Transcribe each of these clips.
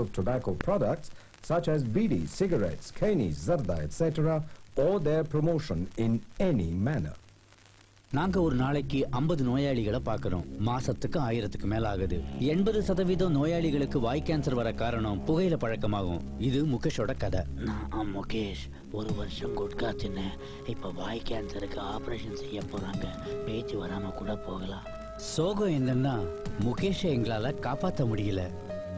of tobacco products such as bidi, cigarettes, kani, zarda, etc. or their promotion in any manner. நாங்க ஒரு நாளைக்கு 50 நோயாளிகளை பார்க்கறோம். மாசத்துக்கு 1000க்கு மேல ஆகுது. 80% நோயாளிகளுக்கு வாய் கேன்சர் வர காரணம் புகையில பழக்கமாகும். இது முகேஷோட கதை. நான் முகேஷ் ஒரு வருஷம் குட்கா தின்னேன். இப்ப வாய் கேன்சருக்கு ஆபரேஷன் செய்ய போறாங்க. பேச்சு வராம கூட போகலாம். சோகம் என்னன்னா முகேஷை எங்களால காப்பாற்ற முடியல.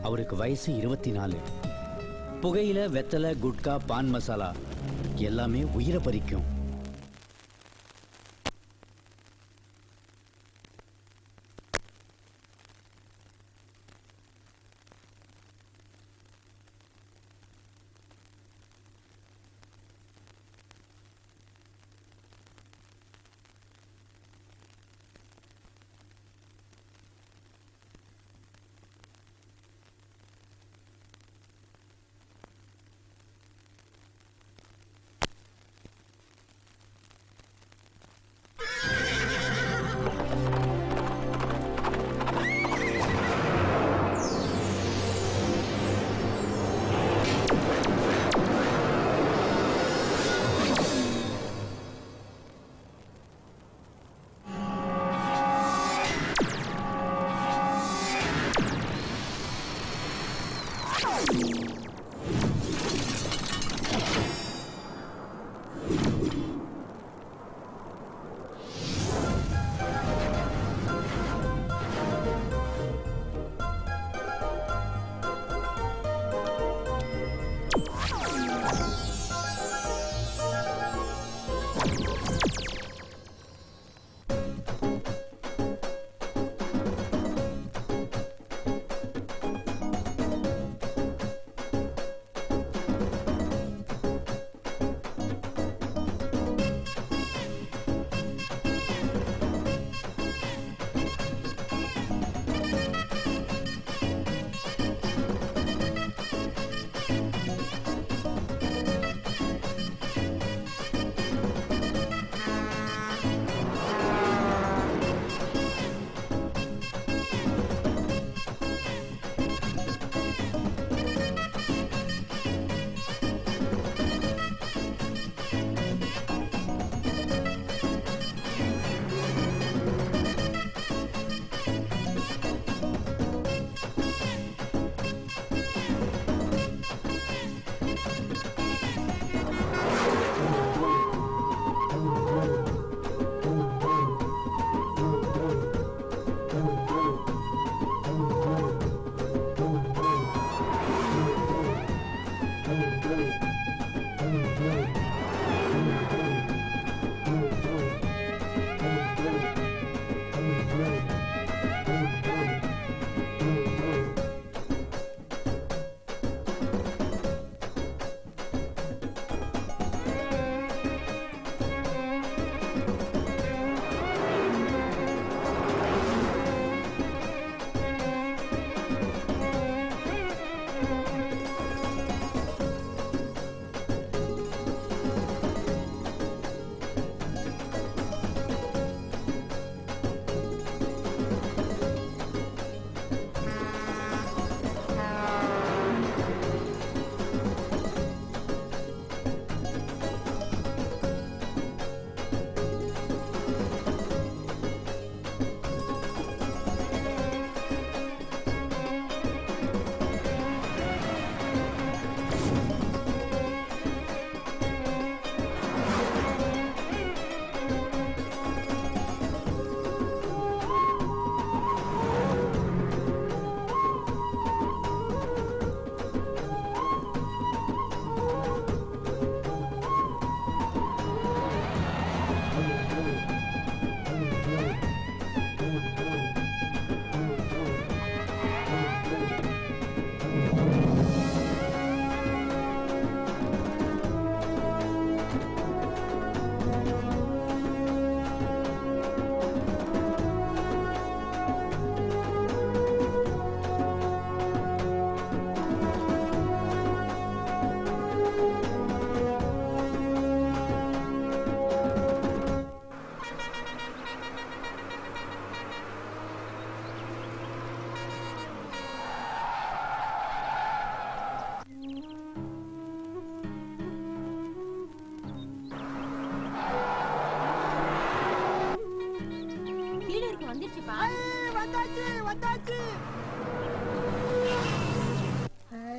அவருக்கு வயசு 24. புகையில, வெத்தலை, குட்கா, பான் மசாலா எல்லாமே உயிரை பறிக்கும்.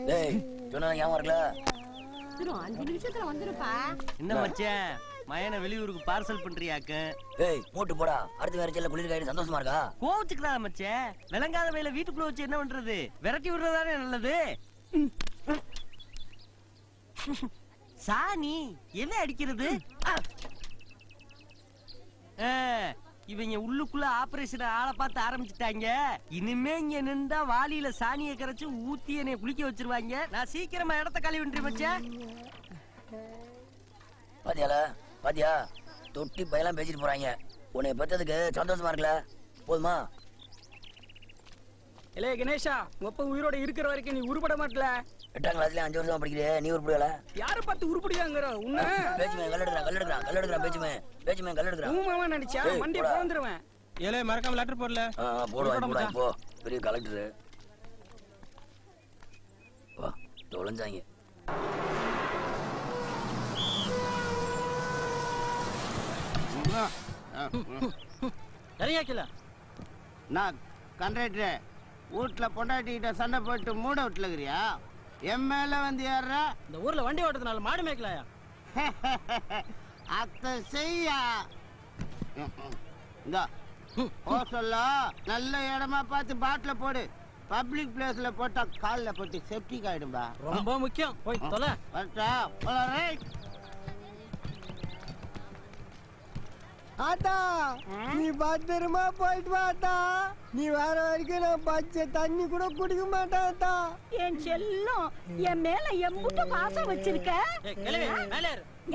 டேய் சொன்னா ஞாபகம் இருக்குல்ல? 5 நிமிஷத்துல வந்துருப்பா. என்ன மச்சான் மயனை வெளியூருக்கு பார்சல் பண்றியாக்க? டேய் மூட்டு போடா, அடுத்த வேற செல்ல குளிர் காயிடு சந்தோஷமா இருக்கா? கோவிச்சுக்கலாம் மச்சான், விளங்காத வேலை வீட்டுக்குள்ள வச்சு என்ன பண்றது? விரட்டி விடுறதானே நல்லது. சாணி என்ன அடிக்கிறது? இவங்க உள்ளுக்குள்ள ஆபரேஷன் ஆளை பார்த்து ஆரம்பிச்சுட்டாங்க. இனிமே இங்க நின்றா வாளியில சாணியை கரைச்சு ஊத்தி என்னை குளிக்க வச்சிருவாங்க. நான் சீக்கிரமா இடத்த கழுவின்றி மச்சான். பாத்தியா தொட்டி பையெல்லாம் பேசிட்டு போறாங்க. உன்னை பெற்றதுக்கு சந்தோஷமா இருக்குல்ல? போதுமா? இல்லையே கணேஷா, உங்க அப்பா உயிரோட இருக்கிற வரைக்கும் நீ உருப்பட மாட்டல. 8ஆம் கிளாஸ்ல 5 வருஷமா படிக்கிறே, நீ உருப்படல? யாரை பார்த்து உருப்படியாங்கற? உன்ன பேச்சுமே கல்லெடுக்கறான் பேச்சுமே கல்லெடுக்கறான். உன் மாமா நினைச்சா மண்டி போந்துருவேன். ஏலே மறக்காம லெட்டர் போடல. போடுவாங்க போ. பெரிய கலெக்டர் வா தொலைஞ்சாங்க. சரியாக்கல நான் கண்ட்ராக்டர் வீட்டுல பொண்டாட்டிக்கிட்ட சண்டை போட்டு மூட விட்டுலகிறியா? என் மேல வந்து ஏறுற? இந்த ஊர்ல வண்டி ஓட்டுறதுனால மாடு மேய்க்கலாயா? அத்தை செய்யா. இந்த ஹோட்டல்ல நல்ல இடமா பார்த்து பாட்டில போடு. பப்ளிக் பிளேஸ்ல போட்டா காலில் போட்டு செப்டிக் ஆயிடும்பா. ரொம்ப முக்கியம், போய் தொலை. வரட்டா? ரைட். ஆத்தா நீ பத்திரமா போயிட்டு வாத்தா. நீ வர வரைக்கும் நான் பச்சை தண்ணி கூட குடிக்க மாட்டாத்தா. என் செல்லம், என் மேல எம்புட்டு பாசம் வச்சிருக்க.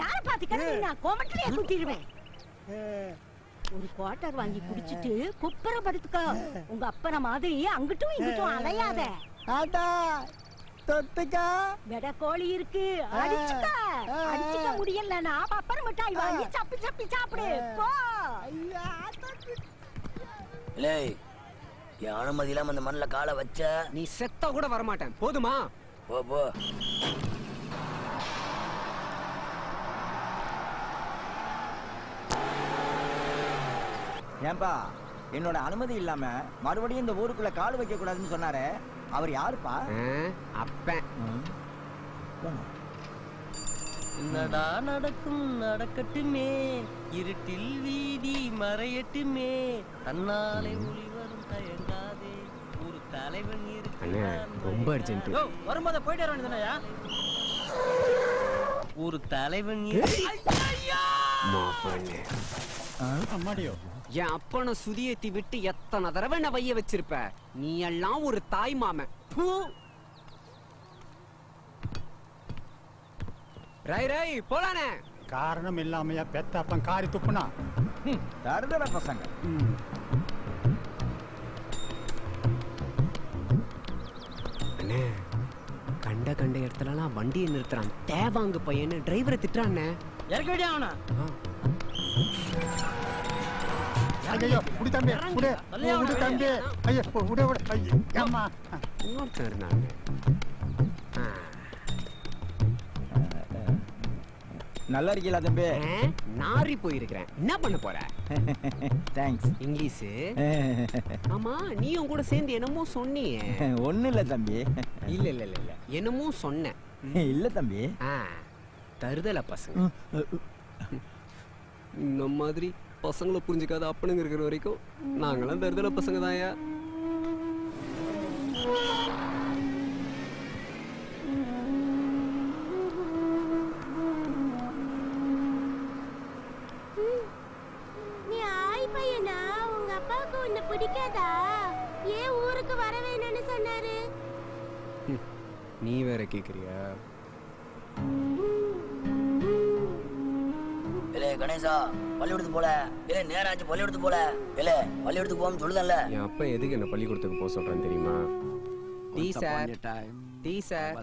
யார பாத்துக்க நான் கோமட்டிலே குத்திடுவேன். ஒரு குவார்டர் வாங்கி குடிச்சிட்டு குப்பர படுத்துக்கோ. உங்க அப்பன மாதிரி அங்கிட்டும் இங்கிட்டும் அலையாத. ஆத்தா தொத்துக்கா வெட கோழி இருக்கு, அடிச்சுக்க முடியலன்னா பப்பர மிட்டாய் வாங்கி சப்பி சப்பி சாப்பிடு போ. இல்லை என் அனுமதி இல்லாம அந்த மண்ணில் காலை வச்ச நீ செத்தா கூட வரமாட்டேன். போதுமா? போ. ஏன்பா என்னோட அனுமதி இல்லாம மறுபடியும் இந்த ஊருக்குள்ள கால் வைக்க கூடாதுன்னு சொன்னாரு. அவர் யாருப்பா? அப்பன். என்னடா நடக்கும் நடக்கட்டுமே, இருட்டில் வீதி மறையட்டுமே, தன்னாலே ஒளி வரும் தயங்காதே, ஒரு தலைவன் இருக்கிறான். ரொம்ப அர்ஜென்ட். வரும்போது போயிட்டு வர வேண்டியதானயா? ஒரு தலைவன் அம்மாடியோ என் அப்பனை சுதியேத்தி விட்டு எத்தனை தடவை நான் வைய வச்சிருப்ப. நீ எல்லாம் ஒரு தாய் மாமன். ரை போலானே. காரணம் இல்லாமையா பெத்த அப்பன் காரி துப்புனா தருதல பசங்க. அண்ணே கண்ட இடத்துலலாம் வண்டியை நிறுத்துறான். தேவாங்கு பையன்னு டிரைவரை திட்டுறான். இறக்க வேண்டிய அவனா? ஐயோ புடி தம்பி புடி புடி தம்பி. ஐயோ புடி புடி. ஐயோ அம்மா இன்னொருத்தர் இருந்தாங்க. நல்லா இருக்கீங்களா தம்பி? நாரி போயிருக்கிறேன். என்ன பண்ண போற? தேங்க்ஸ். இங்கிலீஷ். ஆமா நீயும் கூட சேர்ந்து என்னமோ சொன்னியே. ஒண்ணு இல்ல தம்பி. இல்ல என்னமோ சொன்ன. இல்ல தம்பி. தருதல பசங்க. இந்த மாதிரி பசங்களை புரிஞ்சுக்காத அப்பனுங்க இருக்கிற வரைக்கும் நாங்களாம் தருதல பசங்க தான்யா. நீ ஆய் பையனா? உங்க அப்பாவுக்கு உன்னை பிடிக்காதா? ஏன் ஊருக்கு வர வேணும்னு சொன்னாரு? நீ வேற கேக்குறியா? இல்ல கணேசா பள்ளிக்கூடத்துக்கு போல. இல்ல நேராச்சு பள்ளிக்கூடத்துக்கு போல. இல்ல பள்ளிக்கூடத்துக்கு போகாம சொல்லுதல்ல. என் அப்பா எதுக்கு என்ன பள்ளிக்கூடத்துக்கு போக சொல்றேன் தெரியுமா? Tea sir. Tea sir.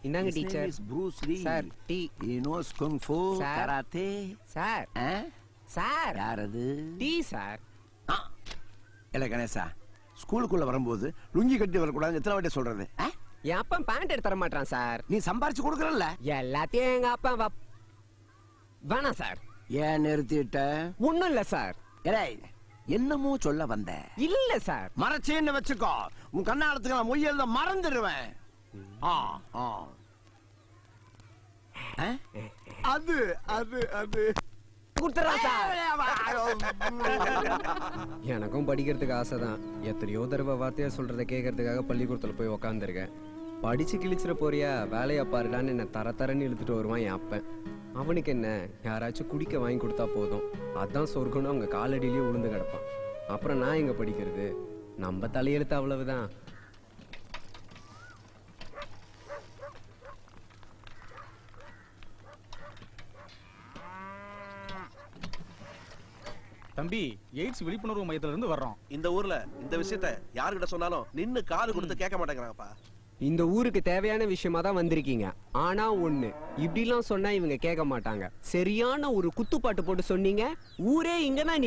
இந்தாங்க teacher. Sir tea. Karate. Sir sir யாரது? Tea sir. இல்ல கணேசா, ஸ்கூலுக்குள்ள வரும்போது லுங்கி கட்டி வரக்கூடாது எத்தனை வாட்டி சொல்றது? என் அப்பா பேண்ட் எடுத்து தர மாட்டான் சார். நீ சம்பாரிச்சு கொடுக்கறல்ல? எல்லாத்தையும் எங்க அப்பா வேணாம் சார். ஏன் நிறுத்திட்ட? ஒண்ணும் இல்ல சார். ஏய் என்னமோ சொல்ல வந்த இல்ல சார். மறைச்சேன்னு வச்சுக்கோ, உன் கண்ணாலத்துக்கு நான் மொய்யல்ல மறந்துடுவேன். ஆ, ஆ. அது அது அது எனக்கும் படிக்கிறதுக்கு ஆசைதான். எத்தனையோ தடவை வார்த்தையா சொல்றத கேட்கறதுக்காக பள்ளிக்கூடத்துல போய் உக்காந்துருக்கேன். படிச்சு கிழிச்சிட போறியா, வேலையா பாருடான்னு என்ன தரன்னு இழுத்துட்டு வருவான் என் அப்பன். அவனுக்கு என்ன, யாராச்சும் குடிக்க வாங்கி கொடுத்தா போதும், அதான் சொர்க்கம்னு அவங்க காலடியிலேயே உளுந்து கிடப்பான். அப்புறம் நான் எங்க படிக்கிறது? நம்ம தலையெழுத்து அவ்வளவுதான். தம்பி, எய்ட்ஸ் விழிப்புணர்வு மையத்துல இருந்து வர்றோம். இந்த ஊர்ல இந்த விஷயத்த யாருக்கிட்ட சொன்னாலும் நின்னு காது கொடுத்து கேட்க மாட்டேங்கிறாங்கப்பா. இந்த ஊருக்கு தேவையான விஷயமா தான் வந்திருக்கீங்க. ஆனா ஒண்ணு, இப்படிலாம் சொன்னா இவங்க கேட்க மாட்டாங்க. சரியான ஒரு குத்துப்பாட்டு போட்டு சொன்னீங்க, ஊரே இங்கதான்